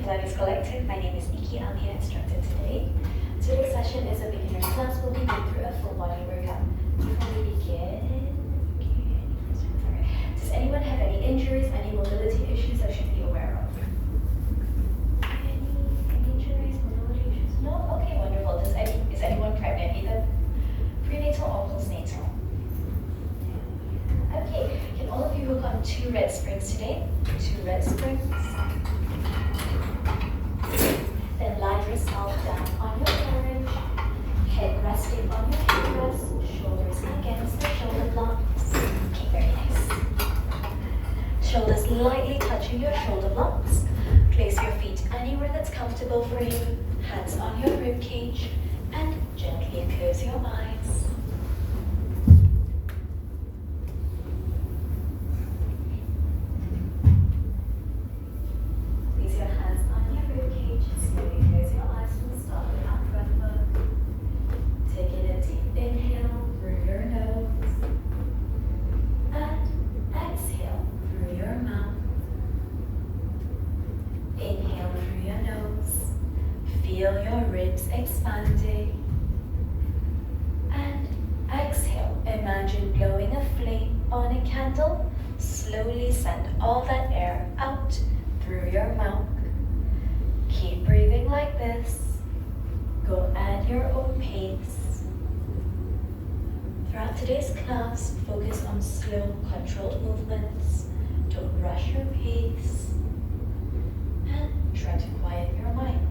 Pilates Collective. My name is Nikki. I'm your instructor today. Today's session is a beginner class. We'll be going through a full body workout. Before we begin, does anyone have any injuries, any mobility issues I should be aware of? Any injuries, mobility issues? No? Okay, wonderful. Is anyone pregnant, either prenatal or postnatal? Okay, can all of you hook on 2 red springs today? 2 red springs. Then lie yourself down on your carriage, head resting on your headrest, shoulders against the shoulder blocks. Okay, very nice. Shoulders lightly touching your shoulder blocks. Place your feet anywhere that's comfortable for you. Hands on your rib cage, and gently close your eyes. Feel your ribs expanding, and exhale. Imagine blowing a flame on a candle. Slowly send all that air out through your mouth. Keep breathing like this. Go at your own pace. Throughout today's class, focus on slow, controlled movements. Don't rush your pace, and try to quiet your mind.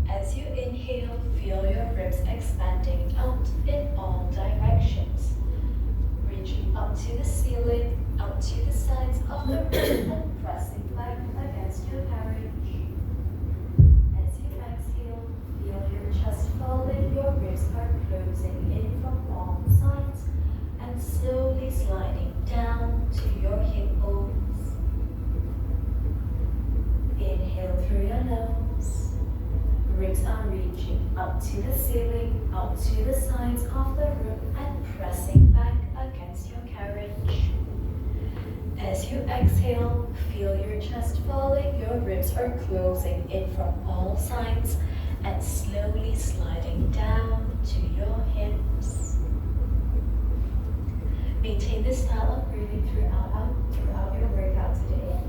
As you inhale, feel your ribs expanding out in all directions, reaching up to the ceiling, out to the sides of the room, and pressing back against your carriage. As you exhale, feel your chest falling, your ribs are closing in from all sides, and slowly sliding down to your hip bones. Inhale through your nose. Ribs are reaching up to the ceiling, out to the sides of the room, and pressing back against your carriage. As you exhale, feel your chest falling, your ribs are closing in from all sides, and slowly sliding down to your hips. Maintain this style of breathing throughout your workout today.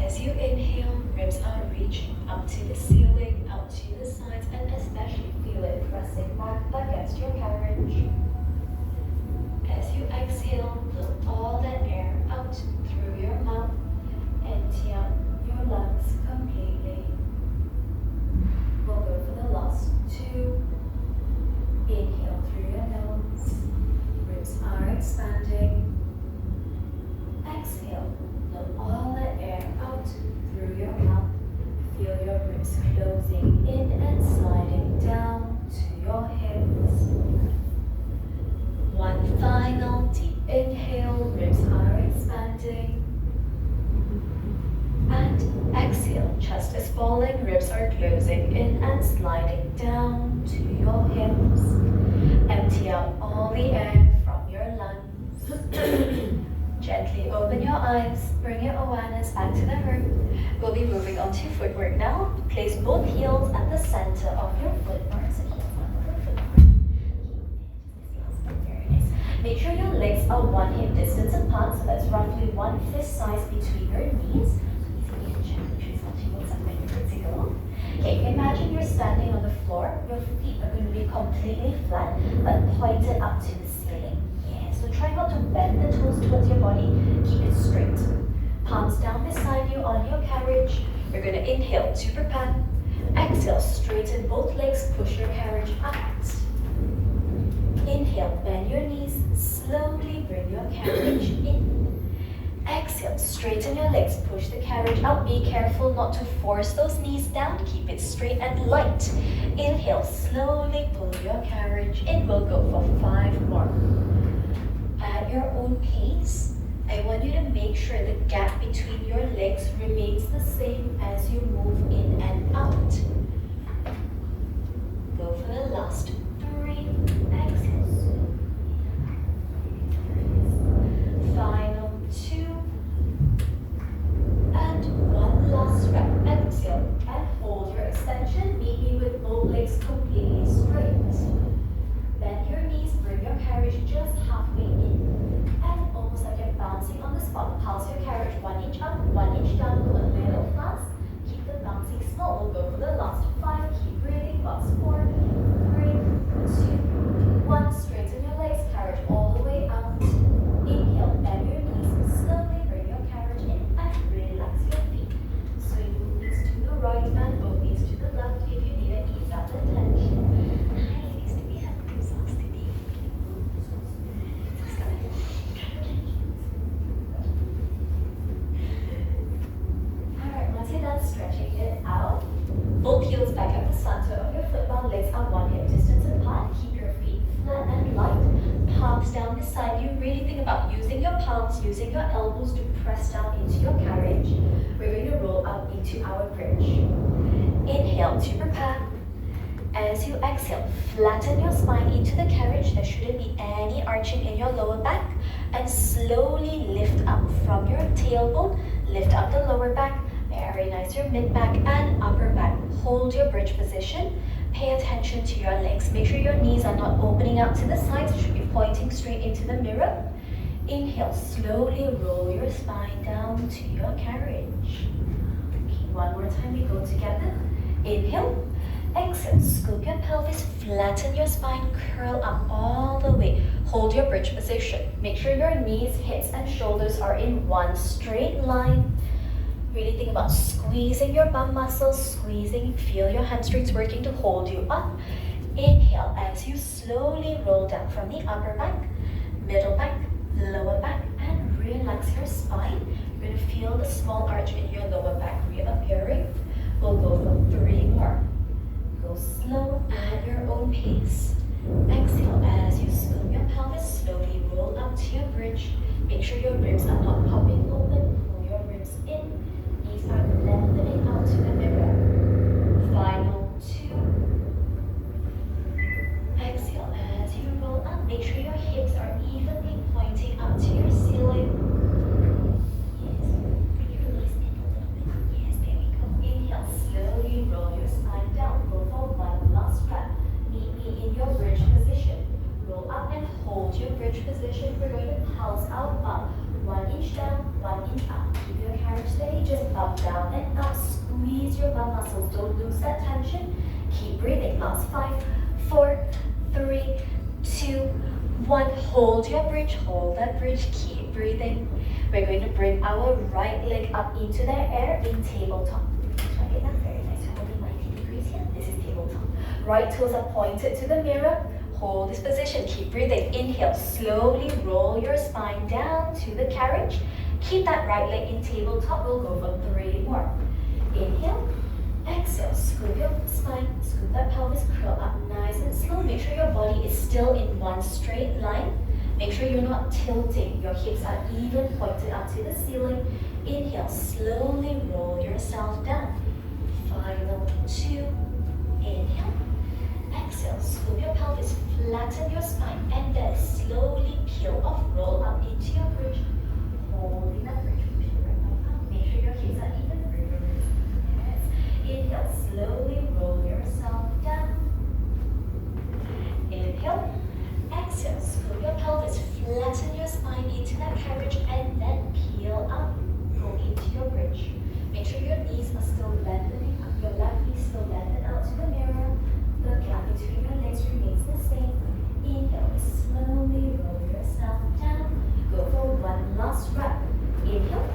As you inhale, ribs are reaching up to the ceiling, out to the sides, and especially feel it pressing back against your carriage. As you exhale, blow all that air out through your mouth. Empty out your lungs completely. We'll go for the last 2. Inhale through your nose. Ribs are expanding. Exhale. Blow all the air out through your mouth. Feel your ribs closing in and sliding down to your hips. One final deep inhale, ribs are expanding. And exhale, chest is falling, ribs are closing in and sliding down to your hips. Empty out all the air from your lungs. Gently open your eyes, bring your awareness back to the room. We'll be moving on to footwork now. Place both heels at the center of your footwork. So heels on the footwork. Very nice. Make sure your legs are 1 hip distance apart, so that's roughly 1 fist size between your knees. Okay, imagine you're standing on the floor. Your feet are going to be completely flat, but pointed up to the ceiling. So try not to bend the toes towards your body, keep it straight. Palms down beside you on your carriage. You're going to inhale to prepare. Exhale, straighten both legs, push your carriage out. Inhale, bend your knees, slowly bring your carriage in. Exhale, straighten your legs, push the carriage out. Be careful not to force those knees down, keep it straight and light. Inhale, slowly pull your carriage in. We'll go for 5 more. At your own pace, I want you to make sure the gap between your legs remains the same as you move in and out. Go for the last 3. Exhale. Final 2. really think about using your palms, using your elbows to press down into your carriage. We're going to roll up into our bridge. Inhale to prepare. As you exhale, flatten your spine into the carriage. There shouldn't be any arching in your lower back. And slowly lift up from your tailbone. Lift up the lower back. Very nice, your mid back and upper back. Hold your bridge position. Pay attention to your legs. Make sure your knees are not opening out to the sides. You should be pointing straight into the mirror. Inhale, slowly roll your spine down to your carriage. Okay, one more time, we go together. Inhale. Exhale, scoop your pelvis, flatten your spine, curl up all the way. Hold your bridge position. Make sure your knees, hips, and shoulders are in one straight line. Really think about squeezing your bum muscles, squeezing, feel your hamstrings working to hold you up. Inhale as you slowly roll down from the upper back, middle back, lower back, and relax your spine. You're going to feel the small arch in your lower back reappearing. We'll go for 3 more. Go slow at your own pace. Exhale as you scoop your pelvis, slowly roll up to your bridge. Make sure your ribs are not popping open. Pull your ribs in. Knees are lengthening out to the mirror. Final 2. Exhale as you roll up. Make sure your hips are evenly pointing up to your ceiling. Yes. Bring your knees in a little bit. Yes, there we go. Inhale, slowly roll your spine down. Go for one last breath. Meet me in your bridge position. Roll up and hold your bridge position. We're going to pulse our bum. 1 inch down, 1 inch up. Keep your carriage steady, just bump down and up. Squeeze your bum muscles, don't lose that tension. Keep breathing. Last 5, 4, 3, 2, 1. Hold your bridge, hold that bridge, keep breathing. We're going to bring our right leg up into the air in tabletop. Try it out, very nice. Holding 90 degrees here. This is tabletop. Right toes are pointed to the mirror. Hold this position, keep breathing. Inhale, slowly roll your spine down to the carriage. Keep that right leg in tabletop. We'll go for 3 more. Inhale, exhale, scoop your spine, scoop that pelvis, curl up nice and slow. Make sure your body is still in one straight line. Make sure you're not tilting. Your hips are even pointed up to the ceiling. Inhale, slowly roll yourself down. Final 2. Inhale. Exhale, scoop your pelvis, flatten your spine, and then slowly peel off, roll up into your bridge. Holding that bridge, push your right arm up. Make sure your hips are even. Yes. Inhale, slowly roll yourself down. Inhale. Exhale, scoop your pelvis, flatten your spine into that carriage, and then peel up. Go into your bridge. Make sure your knees are still lengthening up. Your left knee still lengthened out to the mirror. The gap between your legs remains the same. Inhale, slowly roll yourself down. Go for one last breath. Inhale.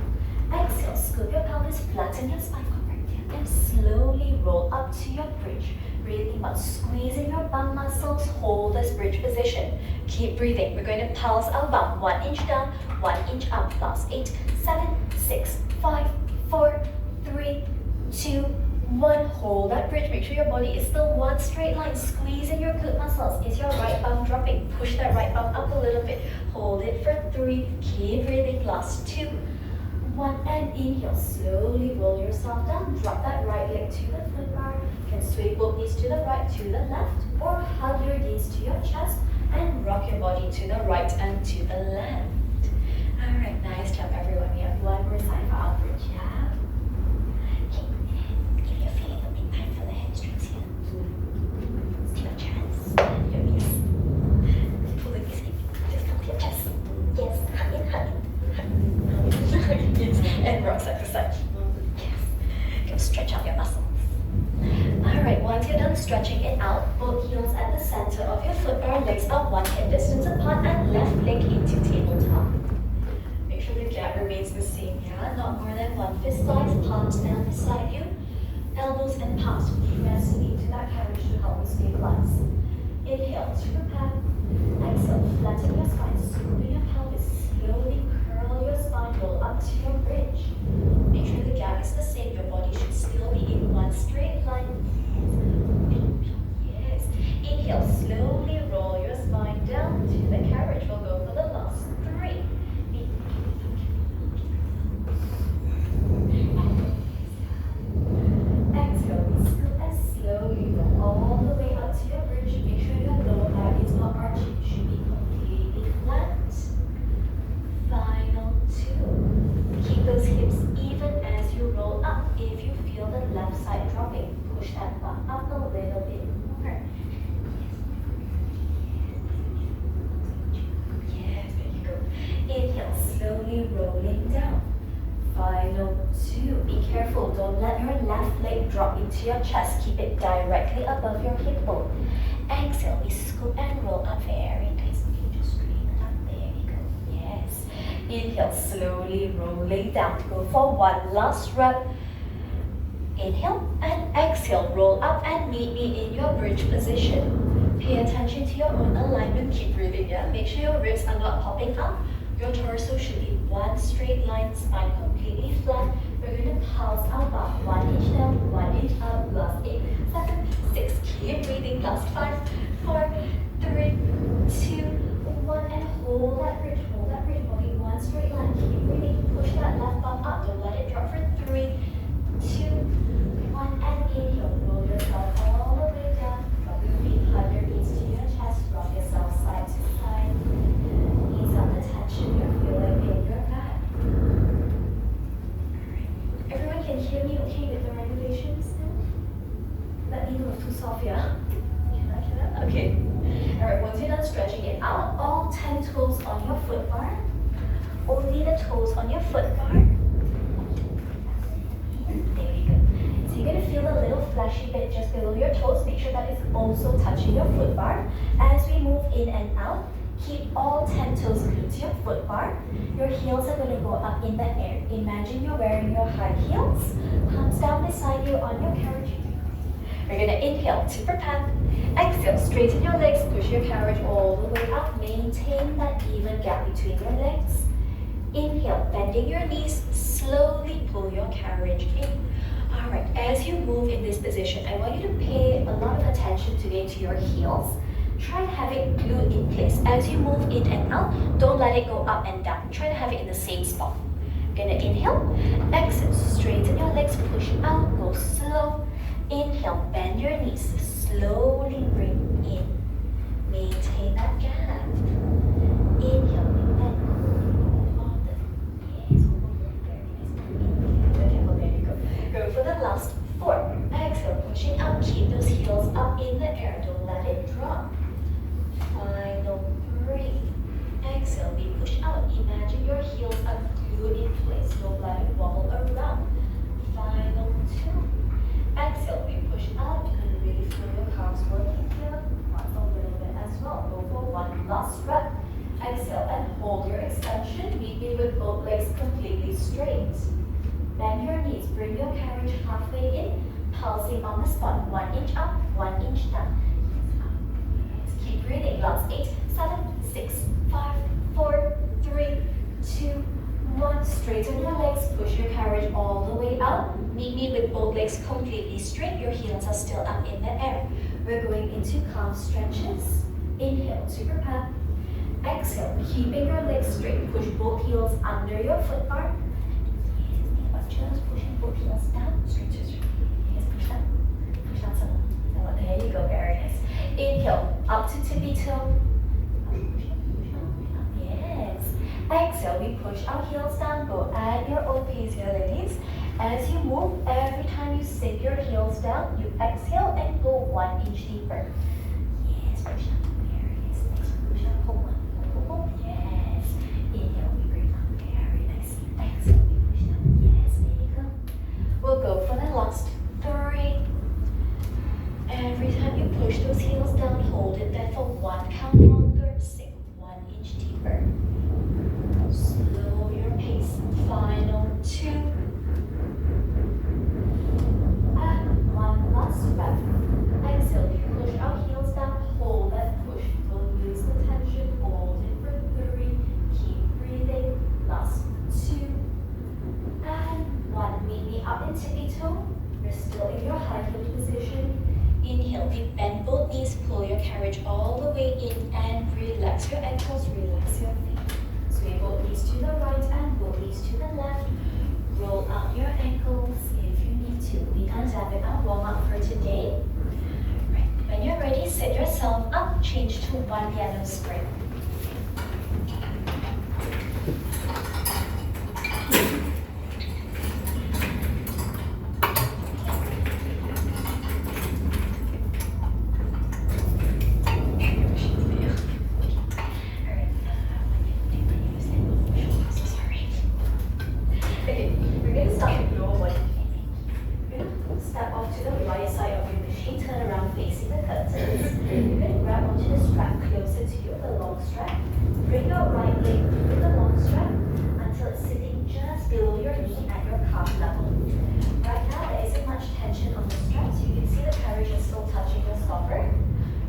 Exhale, scoop your pelvis, flatten your spine, come right down, and slowly roll up to your bridge. Breathing about squeezing your bum muscles. Hold this bridge position. Keep breathing. We're going to pulse our bum. 1 inch down, 1 inch up. Last 8, 7, 6, 5, 4, 3, 2, 1. Hold that bridge. Make sure your body is still one straight line. Squeezing your glute muscles. Is your right bum dropping? Push that right bum up a little bit. Hold it for 3. Keep breathing. Last 2, 1. And inhale. Slowly roll yourself down. Drop that right leg to the foot bar. You can sway both knees to the right, to the left, or hug your knees to your chest and rock your body to the right and to the left. All right, nice job, everyone. We have one more side for our bridge. Yeah. If you're feeling a bit tight for the hamstrings here, to your chest and your knees. Pull the knees in. Just come to your chest. Yes, hug in, hug in, hug in. Yes, and rock side to side. Yes. Go stretch out your muscles. Alright, once you're done stretching it out, both heels at the center of your foot bar, legs are 1 hip distance apart, and left leg into tabletop. Make sure the gap remains the same here, not more than 1 fist size, palms down beside you, elbows and palms pressing into that carriage to help you stabilize. Inhale to prepare. Exhale, flatten your spine, scooping your pelvis, slowly curl your spine, roll up to your bridge. Make sure the gap is the same, your body should still be in one straight line. Yes. Inhale, slowly roll your spine down to the carriage. We'll go for the last rolling down. Final 2. Be careful, don't let your left leg drop into your chest. Keep it directly above your hip bone. Exhale, we scoop and roll up. Very nice. Okay, just straighten up. There we go. Yes. Inhale, slowly rolling down. Go for one last rep. Inhale and exhale, roll up and meet me in your bridge position. Pay attention to your own alignment, keep breathing, yeah? Make sure your ribs are not popping up. Your torso should be one straight line, spine completely flat. We're going to pulse our back, 1 inch down, 1 inch up, last 8, 7, 6, keep breathing, last 5, 4, 3, 2, 1, and hold that bridge, body, one straight line, keep breathing, push that left bum up, don't let it drop for 3, 2, 1, and inhale, roll yourself all the way down, drop your feet, hug your knees to your chest, rock yourself side to side, ease up the tension you're feeling in your back. Alright, everyone can hear me okay with the regulations now? Let me know if too soft, yeah? Okay. Alright, once you're done stretching it out, all 10 toes on your foot bar, only the toes on your foot bar. There we go. So you're going to feel a little flashy bit just below your toes. Make sure that it's also touching your foot bar. As we move in and out, keep all 10 toes glued to your foot bar. Your heels are going to go up in the air. Imagine you're wearing your high heels. Palms down beside you on your carriage. We're going to inhale to prepare. Exhale, straighten your legs, push your carriage all the way up. Maintain that even gap between your legs. Inhale, bending your knees, slowly pull your carriage in. Alright, as you move in this position, I want you to pay a lot of attention today to your heels. Try to have it glued in place. As you move in and out, don't let it go up and down. Try to have it in the same spot. Gonna inhale, exhale, straighten your legs, push out, go slow. Inhale, bend your knees, slowly bring in. Maintain that gap. Inhale, and on the yes, very nice. Okay, there you go. Go for the last 4. Exhale, pushing out, keep those heels up in the air, don't let it drop. Final 3. Exhale, we push out. Imagine your heels are glued in place, don't let it wobble around. Final 2. Exhale, we push out. You can really feel your calves working here. Quads a little bit as well. Go for one last rep. Exhale and hold your extension. Meet me with both legs completely straight. Bend your knees. Bring your carriage halfway in. Pulsing on the spot. 1 inch up, 1 inch down. Yes, keep breathing. Last 8, 7, 6, 5, 4, 3, 2, 1. Straighten your legs. Push your carriage all the way out. Meet me with both legs completely straight. Your heels are still up in the air. We're going into calf stretches. Inhale to prepare. Exhale, keeping your legs straight. Push both heels under your foot bar. Yes, just pushing both heels down. Straight. Yes, push down. Push down some. There you go, very nice. Inhale, up to tippy toe. Yes. Exhale, we push our heels down. Go at your own pace here, ladies. As you move, every time you sink your heels down, you exhale and go 1 inch deeper. Yes, push up. Very nice. Next one, push up. Hold on. Hold. Yes. Inhale, we bring up. Very nice. Exhale, we push down. Yes, there you go. We'll go for the last 3. Every time you push those heels down, hold it there for 1 count longer. Sink 1 inch deeper. Slow your pace. Final 2. Last rep. Exhale, you push our heels down, hold that push. Don't lose the tension, hold it for 3. Keep breathing. Last 2. And 1. Meet me up in tippy toe. You're still in your high heel position. Inhale, deep bend both knees, pull your carriage all the way in and relax your ankles, relax your feet. Sway both knees to the right and both knees to the left. Roll out your ankles if you need to. We can't have it our warm up for today. Right. When you're ready, sit yourself up, change to 1 piano spring. closer to you, the long strap. Bring your right leg through the long strap until it's sitting just below your knee at your calf level. Right now, there isn't much tension on the strap, so you can see the carriage is still touching your stopper.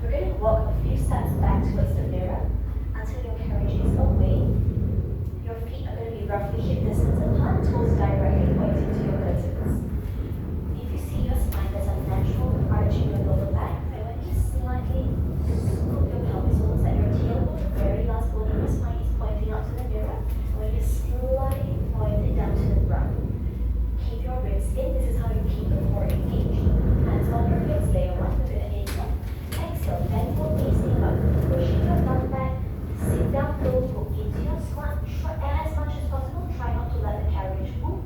We're going to walk a few steps back towards the mirror until your carriage is away. Your feet are going to be roughly hip distance apart, toes directly pointing to your curtains. If you see your spine, there's a natural arch in your lower back. And when you slightly scoop your pelvis, almost like your tailbone, the very last bone in your spine is pointing out to the mirror. And when you slightly point it down to the ground, keep your ribs in. This is how you keep the core engaged. Hands on your hips, layer one, we're going to inhale. Exhale, bend both knees, think about pushing your bum back, sit down low, go into your squat. Try as much as possible, try not to let the carriage move.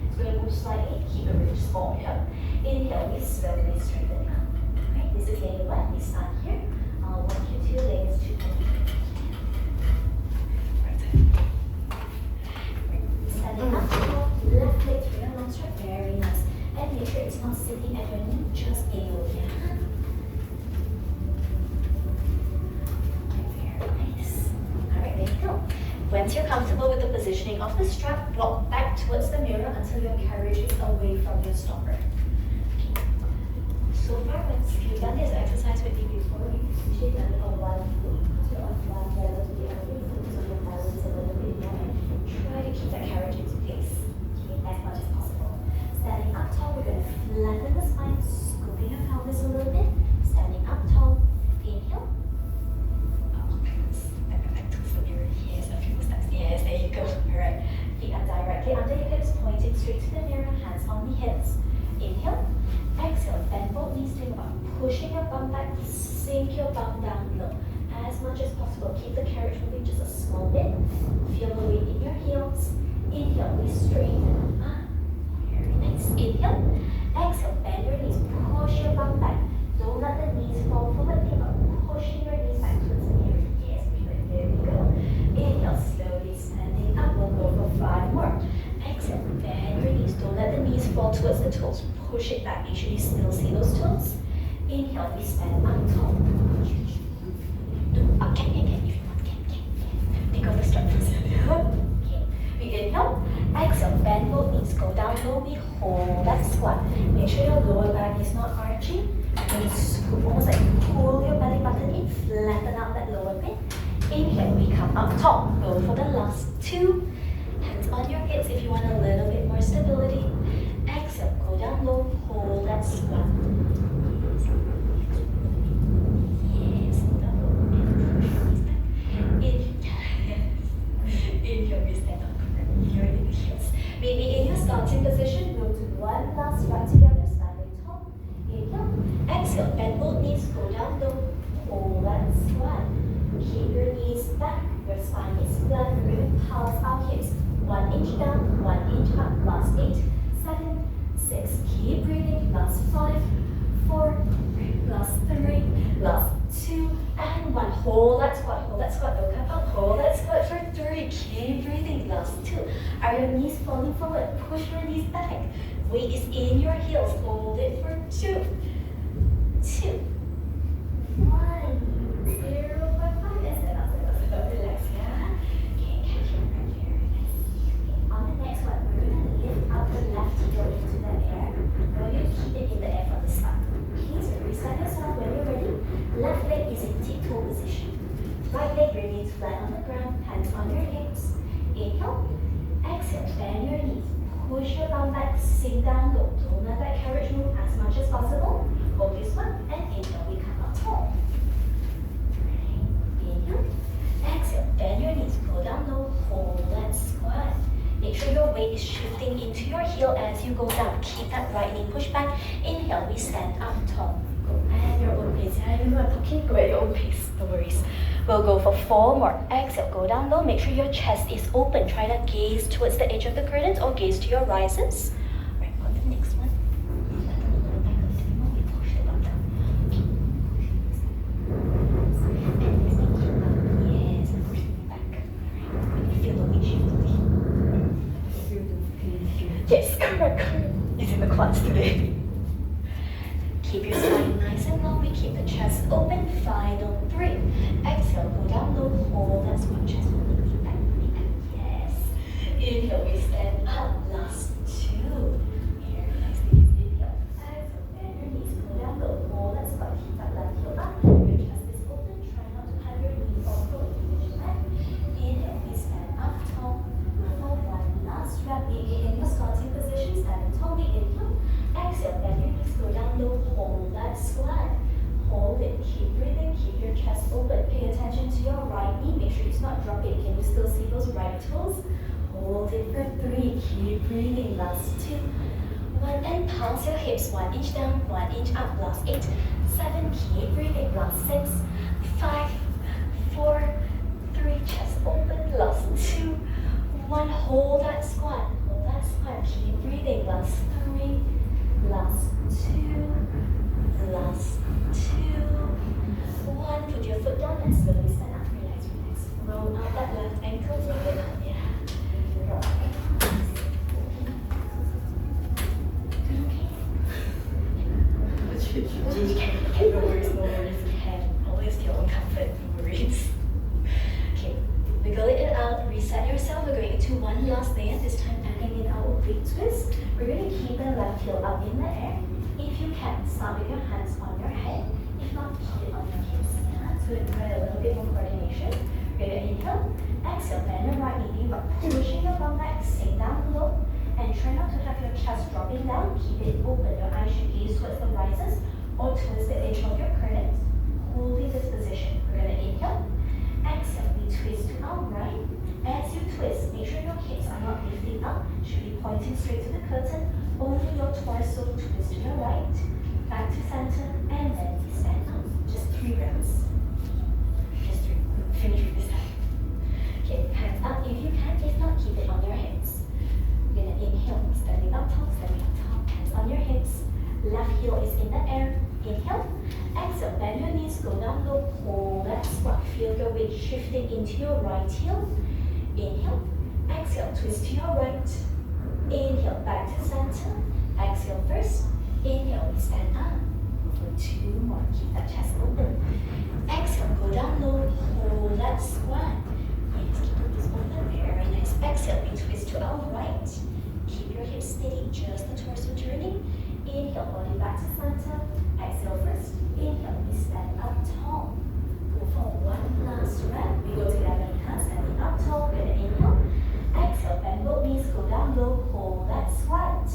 It's going to move slightly, keep the ribs small here. Inhale, we slowly straighten out. Alright, this is day one. We start here. I'll walk you to your legs to standing up tall, left leg through your long strap, very nice. And make sure it's not sitting at your knee, just below here. Very nice. Alright, there you go. Once you're comfortable with the positioning of the strap, walk back towards the mirror until your carriage is away from your stopper. So far, once you've done this exercise with me before, you've usually done it on one foot. So on one level to the other, you focus on your balance a little bit more and try to keep that carriage in place, okay, as much as possible. Standing up tall, we're going to flatten the spine, scooping your pelvis a little bit. Standing up tall, inhale. Yes, a few steps. Yes, there you go. Alright. Feet are directly under your hips, pointing straight to the mirror, hands on the hips. Inhale. Exhale, bend both knees, think about pushing your bum back, sink your bum down low. As much as possible, keep the carriage moving just a small bit. Feel the weight in your heels. Inhale, we straighten up. Very nice. Inhale. Exhale, bend your knees, push your bum back. Don't let the knees fall forward. Think about pushing your knees back towards the mirror. Yes, there we go. Inhale, slowly standing up. We'll go for 5 more. Exhale, bend your knees. Don't let the knees fall towards the toes. Push it back. Make sure you still see those toes. Inhale, we stand up tall. Can. If you want, can. Take off the strap first. Okay. We inhale. Exhale, bend both knees. Go down low. We hold that squat. Make sure your lower back is not arching. Then scoop, almost like pull your belly button in. Flatten out that lower bit. Inhale, we come up tall. Go for the last 2. Hands on your hips if you want a little bit more stability. Exhale, go down low, hold that squat. Yes, down low, and push your knees back. Inhale, we stand up. You're in the heels. Maybe in your starting position, we'll do one last run together, standing tall. Inhale, exhale, bend both knees, go down low, hold that squat. Keep your knees back, your spine is flat. We're going to pulse our hips. 1 inch down, 1 inch up. Last 8, 7, 6. Keep breathing. Last 5, 4, last 3, last 2, and 1. Hold that squat. Hold that squat. Don't come up. Hold that squat for 3. Keep breathing. Last 2. Are your knees falling forward? Push your knees back. Weight is in your heels. Hold it for 2, 2, 1, 0. Relax, yeah? Okay, catch it right here. Okay. On the next one, we're going to lift up the left heel into the air. Now you keep it in the air from the start. Please reset yourself when you're ready. Left leg is in tiptoe position. Right leg remains flat on the ground, hands on your hips. Inhale. Exhale, bend your knees. Push your bum back, sink down low. Don't let that carriage move as much as possible. Hold this one, and inhale, we come up tall. Inhale. Exhale, bend your knees, go down low, hold that squat. Make sure your weight is shifting into your heel as you go down. Keep that right knee pushed back. Inhale, we stand up tall. Go at your own pace. I know I'm talking, go at your own pace, no worries. We'll go for 4 more. Exhale, go down low. Make sure your chest is open. Try to gaze towards the edge of the curtains or gaze to your rises. Right, on the next one. We push the bum down. Yes, and push it back. Alright, feel the weight shift. Yes, correct. Using the quads today. Keep your spine nice and long. We keep the chest open. Final 3. Exhale. onto your right knee. Make sure it's not dropping. Can you still see those right toes? Hold it for 3. Keep breathing. Last 2. 1 and pulse your hips. 1 inch down, 1 inch up. Last 8, 7. Keep breathing. Last 6, 5, 4, 3. Chest open. Last 2, 1. Hold that squat. Hold that squat. Keep breathing. Last 3, last 2, last 2, 1. Put your foot down and slowly stand up. Relax, relax. Roll out that left ankle. Roll it up. Yeah. Roll out. Okay. No worries, no worries. You can always your own comfort. No worries. Okay. Wiggle it out. Reset yourself. We're going into one last layer. This time adding in our big twist. We're going to keep the left heel up in the air. If you can, start with your hands on your head. If not, keep it on your hips. Yeah, it's going to provide a little bit more coordination. We're going to inhale. Exhale, bend your right knee, pushing your bum back, sink down below. And try not to have your chest dropping down. Keep it open. Your eyes should gaze towards the risers or towards the edge of your curtains. Holding this position. We're going to inhale. Exhale, we twist to our right. As you twist, make sure your hips are not lifting up. Should be pointing straight to the curtain. Only your torso twist to your right. Back to center. And then we stand up. Just 3 rounds. Just 3. Finish with this time. Okay, hands up if you can. If not, keep it on your hips. We're going to inhale. Standing up tall, hands on your hips. Left heel is in the air. Inhale. Exhale, bend your knees, go down low. Hold that squat. Feel your weight shifting into your right heel. Inhale. Exhale, twist to your right. Inhale, back to center. Exhale first. Inhale, we stand up. For 2 more. Keep that chest open. Exhale, go down low. Hold that squat. Yes, keep this open. Very nice. Exhale, we twist to our right. Keep your hips steady, just the torso turning. Inhale, body back to center. Exhale first. Inhale, we stand up tall. Go for one last rep. We go together in hands, standing up tall. We're gonna inhale. Exhale, bend both knees, go down low. Hold that squat.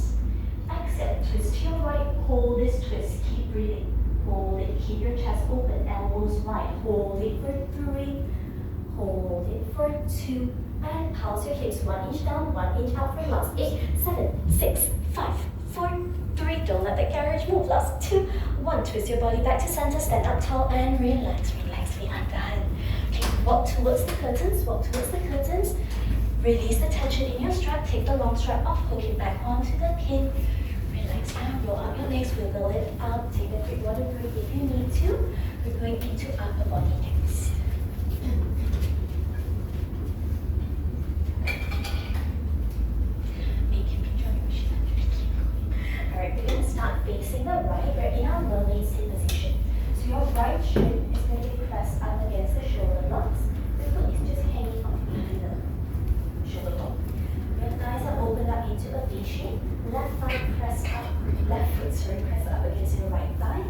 Exhale, twist to your right. Hold this twist. Keep breathing. Hold it. Keep your chest open. Elbows wide. Hold it for 3. Hold it for 2. And pulse your hips. 1 inch down, 1 inch out for last 8, 7, 6, 5, 4, 3. Don't let the carriage move. Last 2, 1. Twist your body back to center. Stand up tall and relax. Relax. We are done. Okay, walk towards the curtains. Walk towards the curtains. Release the tension in your strap. Take the long strap off. Hook it back onto the pin. Relax now. Roll out your legs. Wiggle it out. Take a quick water break if you need to. We're going into upper body next. Alright, we're going to start facing the right. We're in our mermaid sit position. So your right shin is going to be pressed up against the shoulder blocks. The foot is just hanging off behind the shoulder block. Your thighs are opened up into a V shape. Left thigh pressed up, pressed up against your right thigh.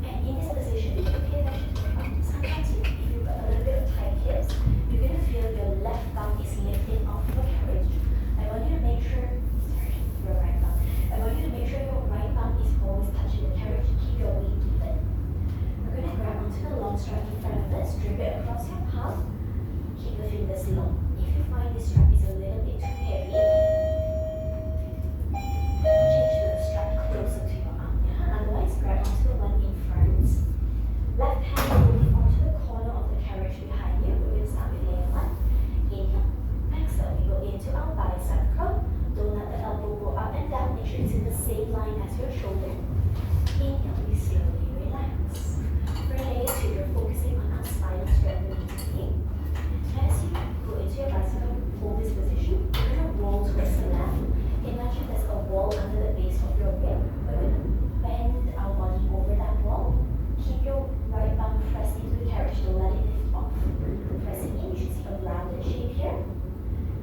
And in this position, you can pay attention to the bum. Sometimes if you've got a little bit of tight hips, you're going to feel your left thumb is lifting off your carriage. I want you to make sure, your right thumb. I want you to make sure your right thumb is always touching the carriage to keep your weight even. We're going to grab onto the long strap in front of us, strip it across your palm. Keep the fingers long. If you find this strap is a little bit too heavy, change to the strap closer to your arm. Yeah? Otherwise, grab onto the one in front. Left hand holding onto the corner of the carriage behind you. We're going to start with layer 1. Inhale. Exhale. We go into our bicep curl. Don't let the elbow go up and down. Make sure it's in the same line as your shoulder. Inhale, we slowly relax. For layer 2, you're focusing on our spinal strength today. As you go into your bicep, hold this position. We're going to roll towards the left. Imagine there's a wall under the base of your rib. We're going to bend our body over that wall. Keep your right arm pressed into the carriage. Don't let it lift off. Pressing in, you should see a rounded shape here.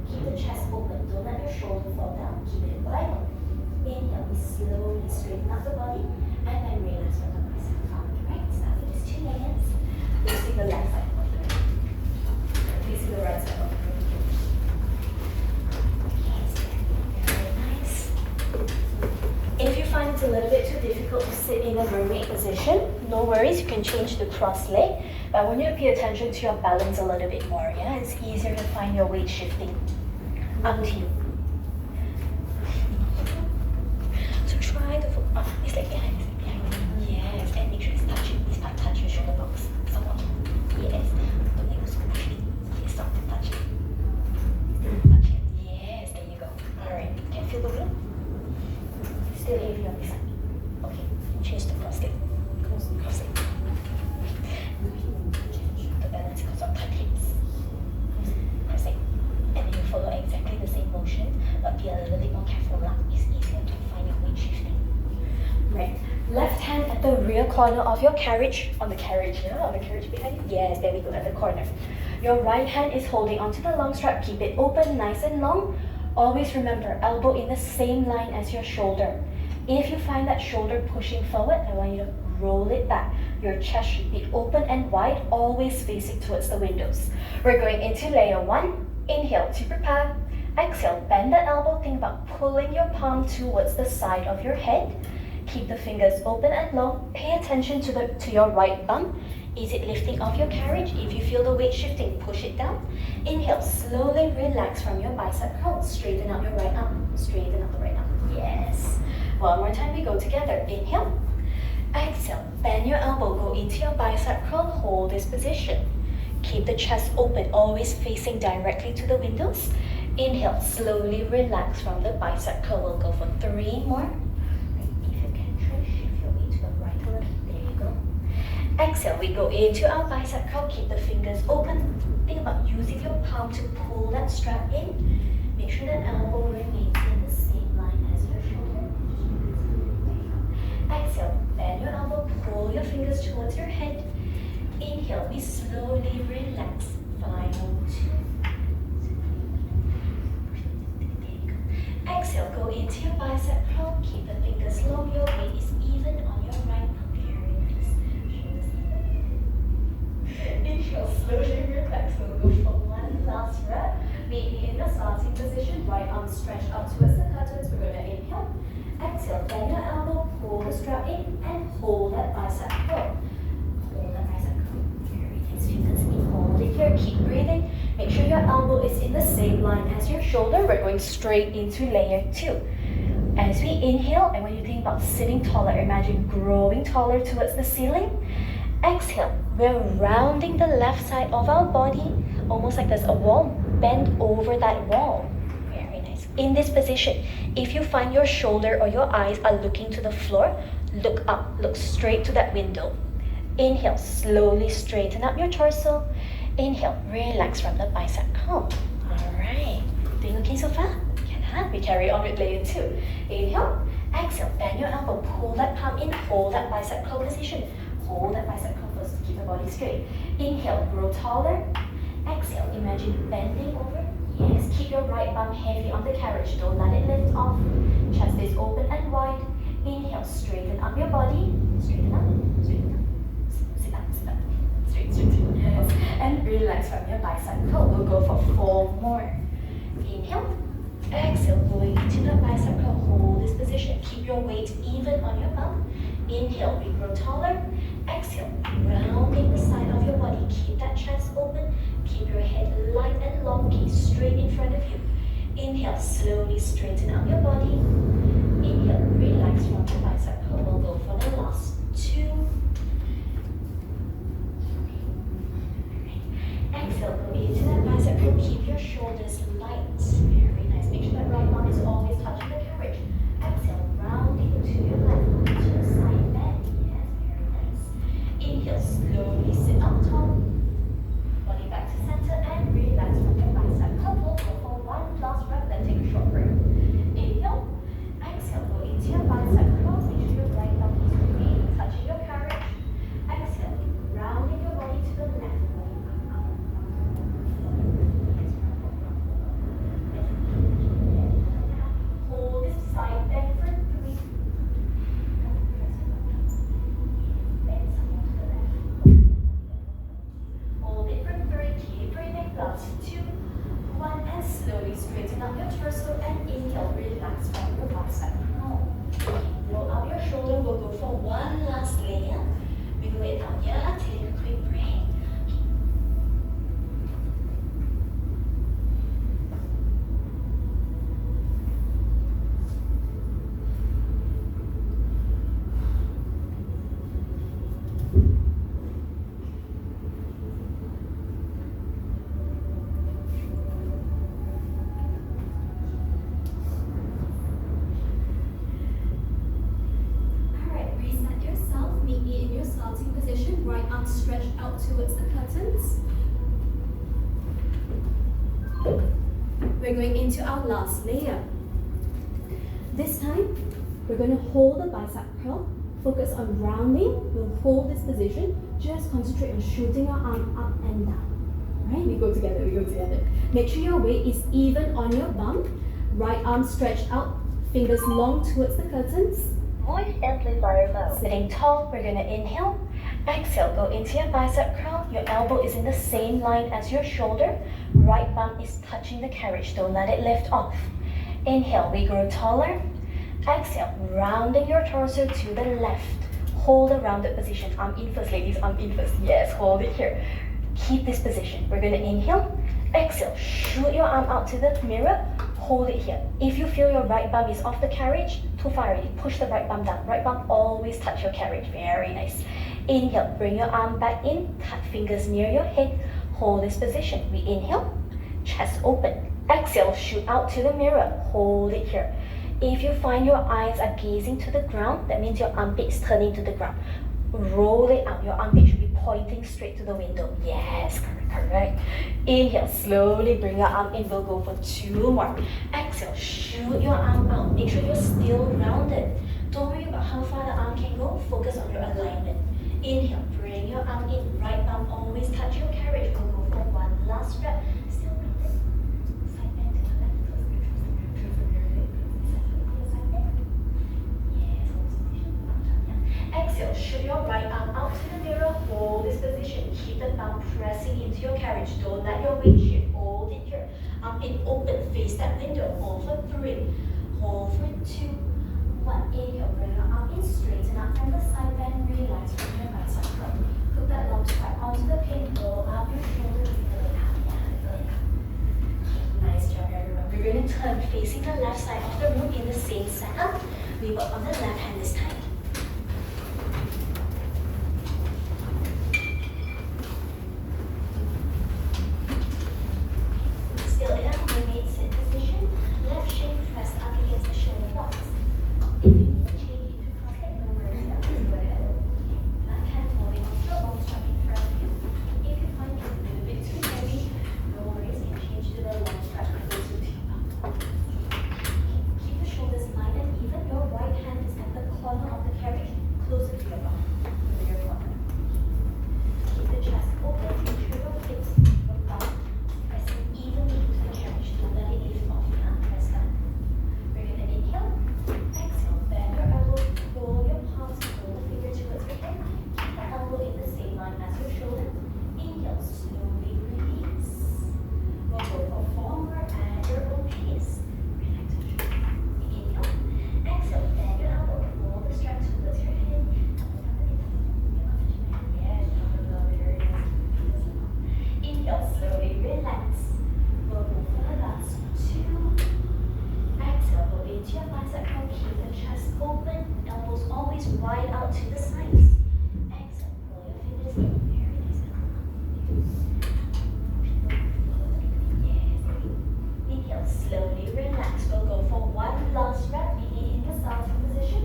Keep the chest open. Don't let your shoulder fall down. Keep it wide open. Inhale, we slowly straighten up the body and then relax from the bicep from the right. Start with just 2 layers. Facing the left side of the room. Facing the right side of the room. Very nice. If you find it a little bit too difficult to sit in a mermaid position, no worries. You can change the cross leg. But I want you to pay attention to your balance a little bit more, yeah? It's easier to find your weight shifting. Up to you. So try to focus. It's like behind. Yes, and make sure it's touching. It's not touch your shoulder box. Somewhat. Yes. Don't let yourself push it. Yes, stop. Touch it. Touch it. Yes, there you go. Alright. Can you feel the weight? Still heavy on this side. Okay. Change the cross leg. Cross leg. The balance goes on tight hips. Cross leg. And then you follow exactly the same motion, but be a little bit more careful. It's easier to find your weight shifting. Right. Left hand at the rear corner of your carriage. On the carriage, yeah? On the carriage behind you? Yes, there we go, at the corner. Your right hand is holding onto the long strap. Keep it open, nice and long. Always remember, elbow in the same line as your shoulder. If you find that shoulder pushing forward, I want you to roll it back. Your chest should be open and wide, always facing towards the windows. We're going into layer 1. Inhale to prepare. Exhale, bend the elbow. Think about pulling your palm towards the side of your head. Keep the fingers open and long. Pay attention to your right bum. Is it lifting off your carriage? If you feel the weight shifting, push it down. Inhale, slowly relax from your bicep curl. Straighten out your right arm. Straighten out the right arm. Yes. One more time, we go together. Inhale. Exhale, bend your elbow. Go into your bicep curl. Hold this position. Keep the chest open, always facing directly to the windows. Inhale, slowly relax from the bicep curl. We'll go for 3 more. If you can, try to shift your weight to the right a little. There you go. Exhale, we go into our bicep curl. Keep the fingers open. Think about using your palm to pull that strap in. Make sure that elbow remains in the same line as your shoulder. Exhale, bend your elbow, pull your fingers towards your head. Inhale, we slowly relax. Final 2. Exhale, go into your bicep curl. Keep the fingers long. Your weight is even on your right. Very nice. Inhale, slowly relax. We'll go for one last rep. Maybe in the starting position, right arm stretched out towards the curtains. We're going to inhale. Exhale, bend your elbow, pull the strap in, and hold that bicep curl. Hold that bicep curl. Very nice. Fingers in. Hold it here. Keep breathing. Make sure your elbow is in the same line as your shoulder. We're going straight into layer 2. As we inhale, and when you think about sitting taller, imagine growing taller towards the ceiling. Exhale, we're rounding the left side of our body, almost like there's a wall. Bend over that wall. Very nice. In this position, if you find your shoulder or your eyes are looking to the floor, look up, look straight to that window. Inhale, slowly straighten up your torso. Inhale, relax from the bicep curl. Alright, doing okay so far? Can we carry on with layer 2. Inhale, exhale, bend your elbow, pull that palm in, hold that bicep curl position. Hold that bicep curl first to keep the body straight. Inhale, grow taller. Exhale, imagine bending over. Yes, keep your right bum heavy on the carriage. Don't let it lift off. Chest is open and wide. Inhale, straighten up your body. Straighten up, straighten up. Sit up, sit up. Straight, straight, straight. Yes. And relax from your bicep curl. We'll go for 4 more. Inhale. Exhale, going into the bicep curl. Hold this position. Keep your weight even on your bum. Inhale, we grow taller. Exhale, rounding the side of your body. Keep that chest open. Keep your head light and long. Gaze straight in front of you. Inhale, slowly straighten out your body. Inhale, relax from the bicep curl. We'll go for the last 2. Exhale, go into that bicep curl. Keep your shoulders light. Very nice. Make sure that right arm is always touching the carriage. Exhale, rounding to your left, to the side bend. Yes, very nice. Inhale, slowly sit up tall. Body back to center and relax from your bicep curl. We'll go for one last rep, then take a short break. Inhale, exhale, go into your bicep curl. Make sure your right arm is remaining touching your carriage. Exhale, rounding your body to the left. Hold this side bend for 3. Bend some more to the left. Hold it for 3. Keep breathing. Last 2. 1. And slowly straighten up your torso and inhale. Relax from your bicep curl. Roll out your shoulder. We'll go for one last layer. Wiggle it out. Yeah, take a quick break. out towards the curtains. We're going into our last layer. This time, we're going to hold the bicep curl, focus on rounding. We'll hold this position, just concentrate on shooting your arm up and down. Right? We go together, we go together. Make sure your weight is even on your bum. Right arm stretched out, fingers long towards the curtains. Voice amplifier mode. Sitting tall, we're going to inhale. Exhale, go into your bicep curl. Your elbow is in the same line as your shoulder. Right bum is touching the carriage. Don't let it lift off. Inhale, we grow taller. Exhale, rounding your torso to the left. Hold a rounded position. Arm in first, ladies. Arm in first. Yes, hold it here. Keep this position. We're going to inhale. Exhale, shoot your arm out to the mirror. Hold it here. If you feel your right bum is off the carriage, too far already, push the right bum down. Right bum always touch your carriage. Very nice. Inhale, bring your arm back in. Tuck fingers near your head. Hold this position. We inhale, chest open. Exhale, shoot out to the mirror. Hold it here. If you find your eyes are gazing to the ground, that means your armpit is turning to the ground. Roll it out. Your armpit should be pointing straight to the window. Yes, correct. Inhale, slowly bring your arm in. We'll go for 2 more. Exhale, shoot your arm out. Make sure you're still rounded. Don't worry about how far the arm can go. Focus on your alignment. Inhale, bring your arm in. Right arm always touch your carriage. We'll go for 1 last rep. Still rounded. Side bend to the left. Close the mirror. Side bend. Yes, hold this position. Exhale, shoot your right arm out to the mirror. Hold this position. Keep the thumb pressing into your carriage. Don't let your weight shift. Hold it here. Arm in open. Face that window. Hold for 3. Hold for 2. 1. Inhale, bring your arm in. Straighten up from the side bend. Relax from your bicep curl. Hook that lump strap onto the pin. Roll up your shoulders. Nice job, everyone. We're going to turn facing the left side of the room in the same setup. We work on the left hand this time. Still in a mermaid sit position. Left shin pressed up against the shoulder blocks. If you need to change into cross-leg, no worries. Just go ahead. Left hand holding onto the long strap in front of you. If you find it a little bit too heavy, no worries. You can change to the long strap closer to your bum. Keep the shoulders light and even. Your right hand is at the corner of the carriage, closer to your bum. Your corner. Keep the chest open. Make sure your hips, your bum, pressing evenly into the carriage. Don't let it lift off. Press down. We're going to inhale. Exhale. Bend your elbow. Roll your palms. Roll the finger towards your head. Keep the elbow in the same line as your shoulder. Inhale. Slowly release. We'll go for 4 more at your own pace. Relax your shoulders. Inhale. Exhale. Bend your elbow. Roll the strap towards your head. Yes, very nice. Inhale. Slowly relax. We'll go for the last 2. Exhale, go into your bicep curl. Keep the chest open. Elbows always wide out to the sides. Exhale, pull your fingers in. Very nice. Yes. Inhale, slowly relax. We'll go for 1 last rep. Begin in the salto position.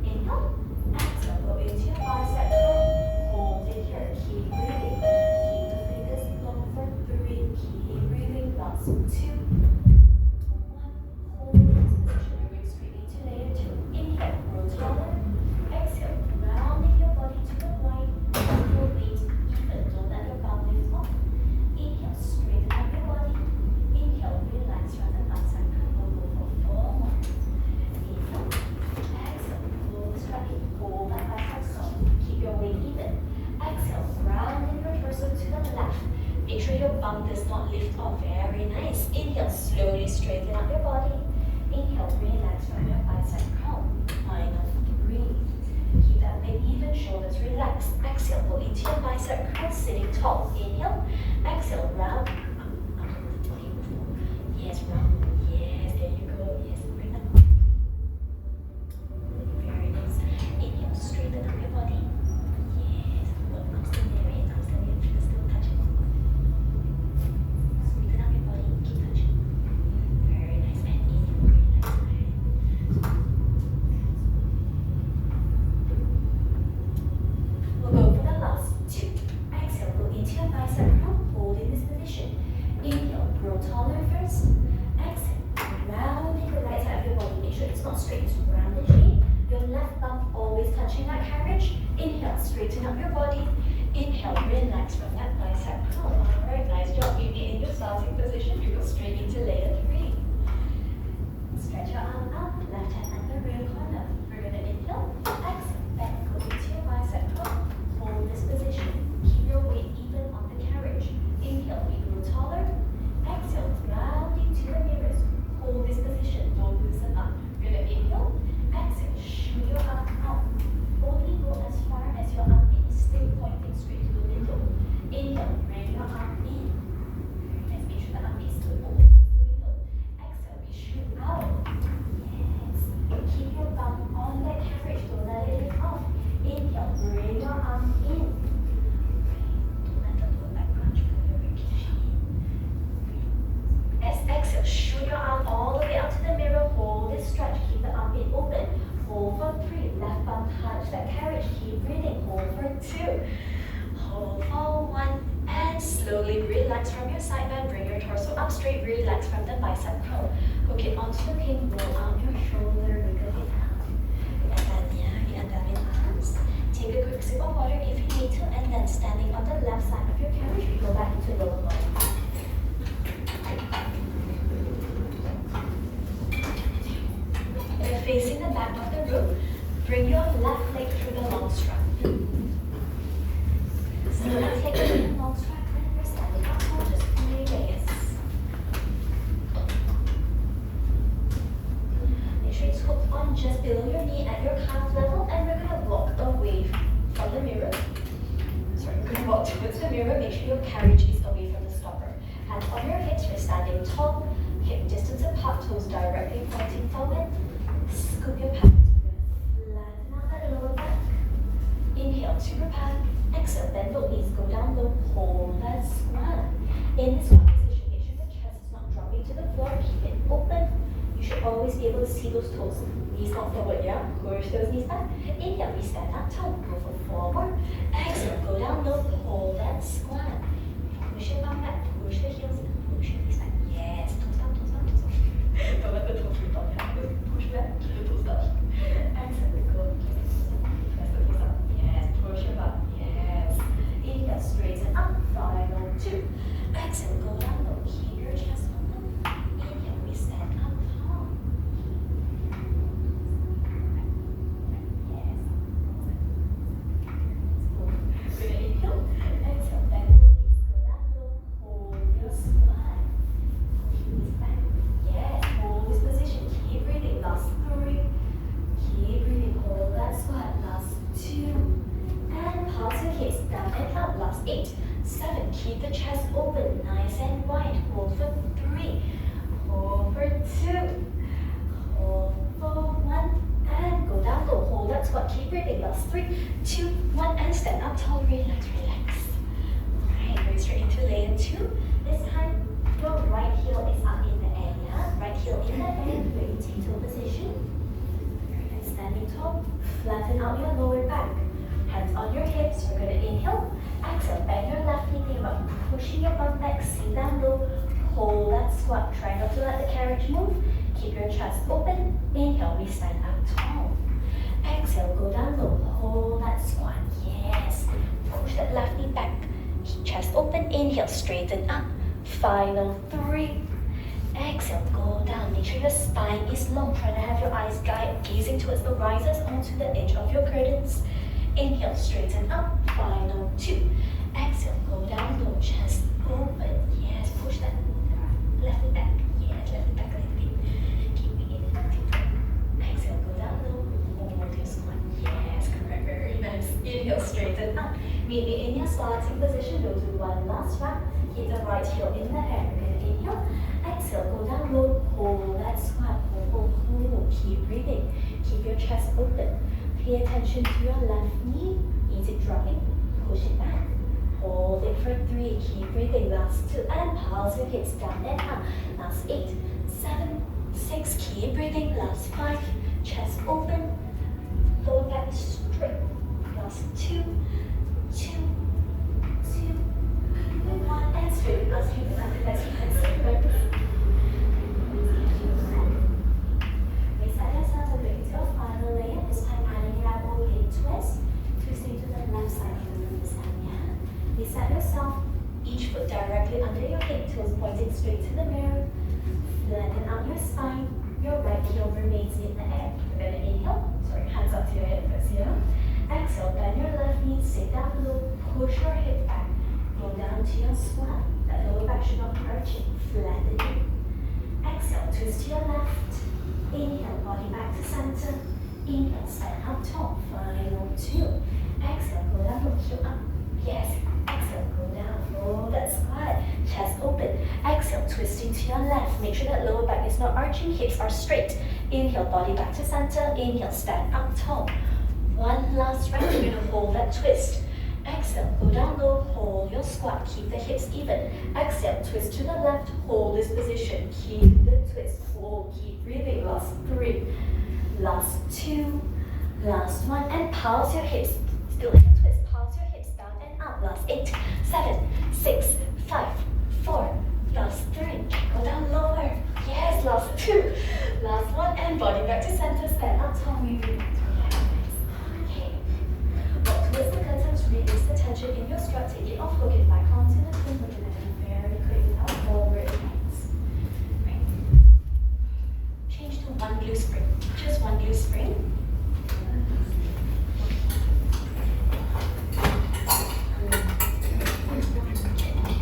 Inhale. Exhale, go into your bicep curl. Hold it here. Keep breathing. Keep the fingers long for 3. Keep breathing. Last 2. Hold this position. We're going straight into layer 2. Inhale, roll taller. Exhale, rounding your body to the right. Keep your weight even. Don't let your bum lift off. Inhale, straighten up your body. Inhale, relax from the outside curl. We'll go for 4 more. Inhale, exhale, pull the strap in. Hold that bicep soft. Keep your weight even. Exhale, rounding your torso to the left. Make sure your bum does not lift off. Very nice. Inhale, slowly straighten up your body. Inhale, relax from your bicep curl. Final 3. Keep that weight even, shoulders relaxed. Exhale, go into your bicep curl, sitting tall. Inhale, exhale, round. Yes, round. Yes, there you go. Yes, bring them up. Very nice. Inhale, straighten up your body. Yes, look, I'm still there. I'm still there. Fingers still touching. Straighten up your body. Keep touching. Very nice. And inhale, relax. We'll go for the last 2. Exhale. up your body. Inhale, relax from that bicep curl. Alright, nice job. You in your starting position, you go straight into layer 3. Stretch your arm out, left hand at the rear corner. We're gonna inhale, exhale, back, go into your bicep curl. Hold this position. Keep your weight even on the carriage. Inhale, we grow taller. Exhale, rounding to the mirrors. Hold this position, don't loosen up. We're gonna inhale, exhale, shoot your arm out. Only go as far as your arm is. Stay pointing straight to the window. Inhale, bring your arm in. Let's make sure the arm is still open to the window. Exhale, we shoot out. Yes. Keep your bum on that carriage, don't let it lift off. Inhale, bring your arm in. Don't let the lower back crunch, pull your rib cage in. As exhale, shoot your arm all the way out to the mirror. Hold this stretch, keep the armpit open. Hold for 3, left bum touch that carriage, keep breathing. Hold for 2, hold for 1, and slowly relax from your side bend. Bring your torso up straight, relax from the bicep curl. Hook it onto the pin, roll out your shoulder, wiggle it out. Iandalin arms. Take a quick sip of water if you need to, and then standing on the left side of your carriage, we go back into lower body. Facing the back of the room, bring your left leg through the long strap. Slowly take the long strap and we're standing up for just 3 layers. Make sure it's hooked on just below your knee at your calf level, and we're going to walk away from the mirror. Sorry, we're going to walk towards the mirror. Make sure your carriage is away from the stopper. Hands on your hips, we're standing tall, hip distance apart, toes directly pointing forward. Scoop your pelvis, flatten out that lower back. Inhale to your back. Exhale, bend both knees, go down low, hold that squat. In this squat position, make sure the chest is not dropping to the floor, keep it open. You should always be able to see those toes. Knees not forward, yeah? Push those knees back. Inhale, we stand up tall, go for forward. Exhale, go down low, hold that squat. Push your bum back, push the heels, push your knees back. Yes, toes down, toes down, toes down. Don't let the toes rip off. Push back, keep the toes down. Exhale, we go. Press the toes up. Yes, push your butt. Yes. Inhale, straighten up. Final 2. Exhale, go down low. Keep your chest open. Inhale, we stand up tall. Yes. We're gonna inhale. Exhale, bend your knees. Go down low. Hold your squat. Knees back. Yes, hold this position. Keep breathing. Last 3. Keep breathing. Hold that squat. Last 2. And pulse your hips down and up. Last 8. 7. Keep the chest open. Nice and wide. Hold for 3. Hold for 2. Hold for 1. And go down low. Hold that squat. Keep breathing. Last 3, 2, 1. And stand up tall. Relax, relax. Alright, going straight into layer 2. This time, your right heel is up in the air, yeah? Right heel in the air, ready to toe position. Very nice, standing tall. Flatten out your lower back. Hands on your hips, we're gonna inhale. Exhale, bend your left knee, think about pushing your bum back, sink down low. Hold that squat, try not to let the carriage move. Keep your chest open. Inhale, we stand up tall. Exhale, go down low, hold that squat, yes. Push that left knee back. Keep chest open, inhale, straighten up. Final 3. Exhale, go down. Make sure your spine is long. Try to have your eyes gazing towards the risers onto the edge of your curtains. Inhale, straighten up. Final 2. Exhale, go down low. Chest open. Yes, push that left knee back. Yes, left knee back a little bit. Keeping it lifting. Exhale, go down low. Hold your squat. Yes, correct. Very nice. Inhale, straighten up. Meet me in your starting position. Go to one last round. Keep the right heel in the air. We're going to inhale. Exhale, go down low. Hold that squat. Hold, hold, hold. Keep breathing. Keep your chest open. Pay attention to your left knee. Is it dropping? Push it back. Hold it for 3. Keep breathing. Last 2. And pulse your hips down and up. Last 8, 7, 6. Keep breathing. Last 5. Chest open. Lower back straight. Last 2, 2, 2. 1 and straight. Let's keep it under. Let's keep it simple. Reset yourself and bring it to a final layer. This time adding your elbow hip twist. Twisting to the left side. toes pointing straight to the mirror. Flatten out your spine. Your right heel remains in the air. You're going to inhale. Sorry, hands up to your head first here. Exhale, bend your left knee, sit down low, push your hip back. Go down to your squat. That lower back should not be arching. Flatten it. Exhale, twist to your left. Inhale, body back to center. Inhale, stand up tall. Final two. Exhale, go down, look heel up. Yes. Exhale, go down. Oh, that's squat. Chest open. Exhale, twisting to your left. Make sure that lower back is not arching. Hips are straight. Inhale, body back to center. Inhale, stand up tall. One last round. You're going to hold that twist. Exhale, go down low. Hold your squat. Keep the hips even. Exhale, twist to the left. Hold this position. Keep the twist. Hold. Keep breathing. Last three. Last two. Last one. And pulse your hips. Still in the twist. Pulse your hips down and up. Last 8, 7, 6, 5, 4. Last 3. Go down lower. Yes, last 2. Last one. And body back to center. Stand up tall. Okay. Walk towards the curtains. Release the tension in your strut. Take it off. Hook it back onto the twin. We're going to do very quick without forward hands. Right. Change to one glute spring. Just one glute spring.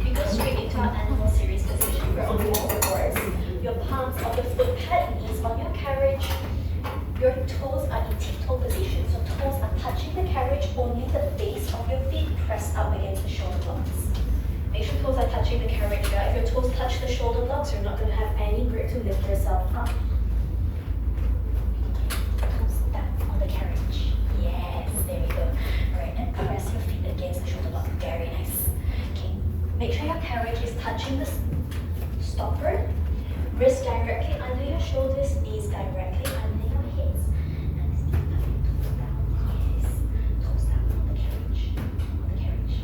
We go straight into our animal series position. We're on the boards. Your palms on the foot pad, knees on your carriage. Your toes are in tiptoe position. So toes are touching the carriage, only the base of your feet pressed up against the shoulder blocks. Make sure toes are touching the carriage. If your toes touch the shoulder blocks, you're not going to have any grip to lift yourself up. Make sure your carriage is touching the stopper. Wrists directly under your shoulders, knees directly under your hips. And this knee down, yes. Toes down on the carriage. On the carriage.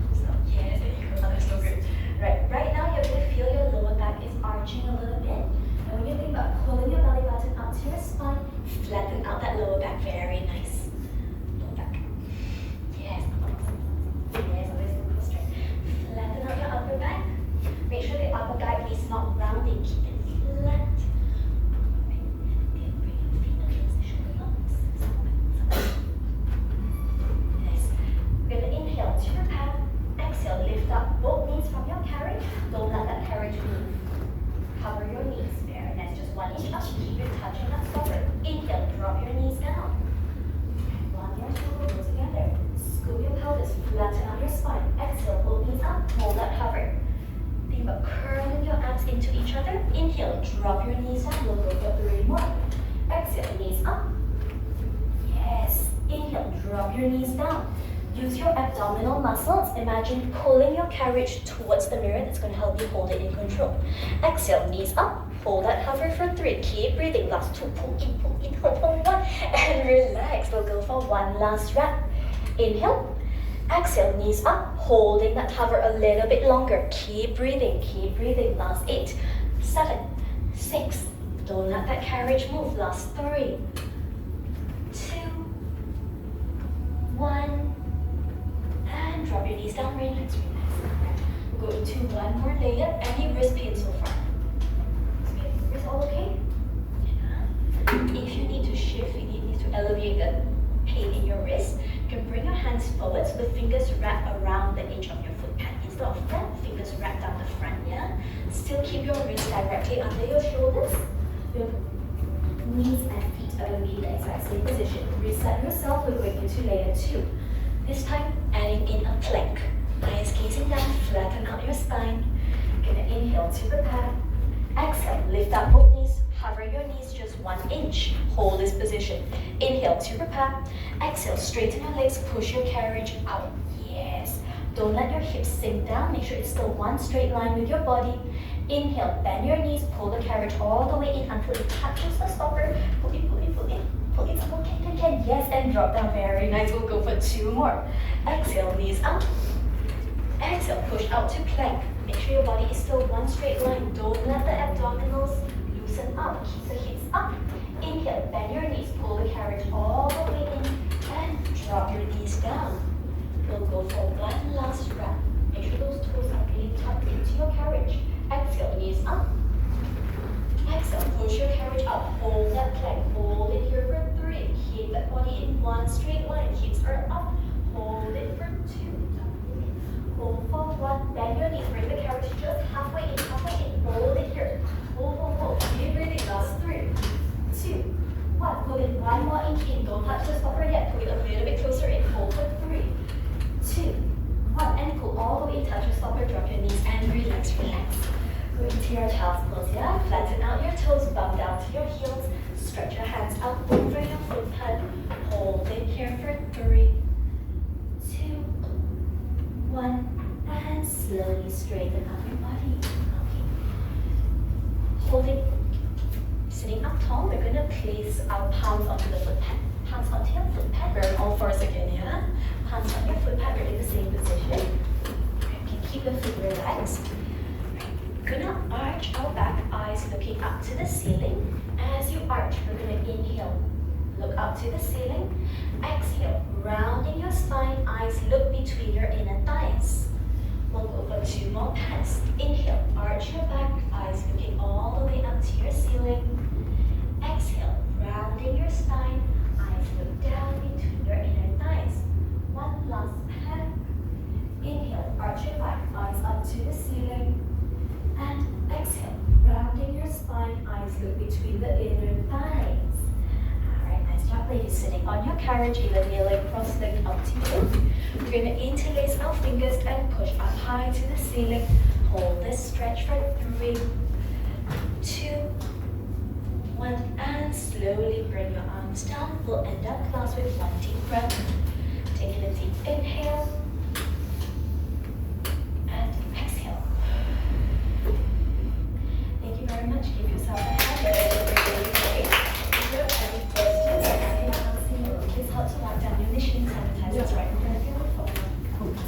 Toes down, yes, there you go. That is so good. Right now you're going to feel your lower back is arching a little bit. And when you think about pulling your belly button up to your spine, flatten out that lower back. Very nice. Lower back. Yes. Yes, always go straight. Flatten out your upper back. Make sure the upper back is not rounding. Keep it flat. Right. Then bring your feet against the shoulder blocks. Nice. We're going to inhale to your path. Exhale, lift up both knees from your carriage. Don't let that carriage move. Cover your knees. Very nice. Just 1 inch up. Keep it touching that stopper. Inhale, drop your knees down. One more shoulder, go together. Scoop your pelvis, flatten out your spine. Exhale, both knees up, hold that hover. Think about curling your abs into each other. Inhale, drop your knees down. We'll go for 3 more. Exhale, knees up. Yes. Inhale, drop your knees down. Use your abdominal muscles. Imagine pulling your carriage towards the mirror. That's going to help you hold it in control. Exhale, knees up. Hold that hover for 3. Keep breathing. Last 2. Pull in, hold for 1. And relax. We'll go for 1 last wrap. Inhale. Exhale, knees up. Holding that hover a little bit longer. Keep breathing. Keep breathing. Last 8, 7, 6. Don't let that carriage move. Last 3, 2, 1. And drop your knees down. Relax, relax. We'll go into one more layer. Any wrist pain so far? Wrist all okay? Yeah. If you need to shift, you need to elevate the pain in your wrist, you can bring your hands forward so the fingers wrap around the edge of your foot pad. Instead of front, fingers wrap down the front, yeah? Still keep your wrists directly under your shoulders. Your knees and feet are going to be in the exact same position. Reset yourself, we're going into layer 2. This time, adding in a plank. Eyes gazing down, flatten out your spine. Gonna inhale to the pad. Exhale, lift up both knees. Hover your knees just 1 inch. Hold this position. Inhale to prepare. Exhale, straighten your legs. Push your carriage out. Yes. Don't let your hips sink down. Make sure it's still one straight line with your body. Inhale, bend your knees. Pull the carriage all the way in until it touches the stopper. Pull in, pull in, pull in. Pull in, pull in. Yes, and drop down. Very nice. We'll go for 2 more. Exhale, knees up. Exhale, push out to plank. Make sure your body is still one straight line. Don't let the abdominals loosen up. Keep the hips up. Inhale, bend your knees. Pull the carriage all the way in and drop your knees down. We'll go for 1 last wrap. Make sure those toes are really tucked into your carriage. up. Exhale, push your carriage up, hold that plank, hold it here for 3. Keep that body in one straight line, hips are up, hold it for 2. Hold for 1, bend your knee, bring the carriage just halfway in, hold it here. Hold. Keep breathing, last 3, 2, 1. Pull it 1 more inch in, don't touch the stopper yet, pull it a little bit closer in, hold for 3, 2, 1, and pull all the way, touch your stopper, drop your knees, and relax. Going to your child's pose here. Flatten out your toes, bum down to your heels. Stretch your hands out over your foot pad. Hold it here for 3, 2, 1. And slowly straighten up your body. Okay. Hold it. Sitting up tall, we're going to place our palms onto the foot pad. Palms onto your foot pad. We're on all fours again, yeah? Palms on your foot pad, we're in the same position. You can keep your feet relaxed. Gonna arch our back, eyes looking up to the ceiling. As you arch, we're gonna inhale, look up to the ceiling. Exhale, rounding your spine, eyes look between your inner thighs. We'll go for 2 more pads. Inhale, arch your back, eyes looking all the way up to your ceiling. Exhale, rounding your spine, eyes look down between your inner thighs. 1 last pad. Inhale, arch your back, eyes up to the ceiling. And exhale, rounding your spine, eyes look between the inner thighs. Alright, nice job, ladies. Sitting on your carriage, either kneeling, cross-legged, up to you. We're going to interlace our fingers and push up high to the ceiling. Hold this stretch for 3, 2, 1, and slowly bring your arms down. We'll end up class with 1 deep breath. Taking a deep inhale. Very much. Give yourself a hand. If you have any questions, I can answer you. Please help to write down your initiating sanitizers right in front of you.